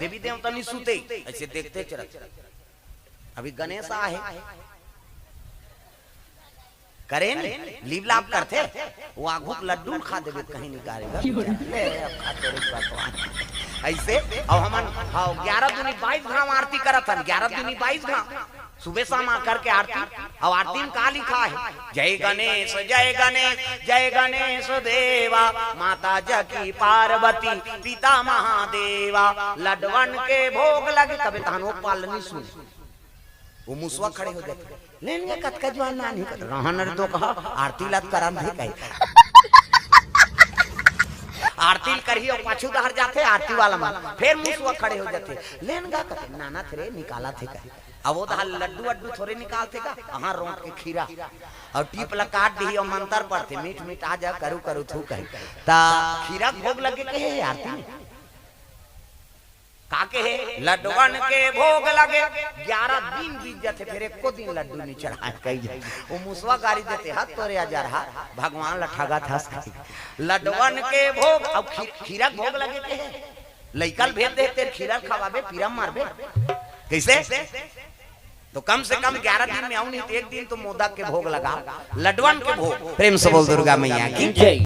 देवी देवता नहीं सुते ऐसे देखते चरत। अभी गणेश आहे करे लीव लाभ करते वो आगू लड्डू खा देवे कहीं निकालेगा ऐसे। और हम 11 दूनी 22 घाम आरती करत हन 11 दूनी 22 घाम सुबह शाम आकर के आरती। और आरती में का लिखा है जय गणेश जय गणेश जय गणेश देवा माता जकी पार्वती पिता महादेवा लडवन के भोग लगे। कभी तानो पालनी सुन वो मुसवा खड़े हो जाते लेंगे कतका जवान नानी रहन तो कहा आरती लत करन दे कहीं आरती करी और पाछू दहर जाते आरती वाला मन फिर मुसवा खड़े हो जाते लेनगा कते नाना थे निकाला थे कहीं। अब वो दहर लड्डू अड्डू थोड़े निकालते का वहां रोट के खीरा और टीप ला काट दी और मंत्र पढ़ते मीठ मीठ आ जा करू करू थू कहीं ता खीरा भोग लगे के आरती में काके है लड्डुअन के भोग लगे 11 दिन बीत जाते फिर एको दिन लड्डू नहीं चढ़ाए कही जाए वो मुसवा गाड़ी देते हाथ तोरे जा रहा भगवान लठागा था लड्डुअन के भोग। अब खीरा भोग लगे के है लइकल भेज दे तेरे खीरा खवाबे पीरा मारबे कैसे। तो कम से कम 11 दिन में आऊं नहीं तो एक दिन तो मोदक के भोग लगा लड्डुअन के भोग। प्रेम से बोल दुर्गा मैया की जय।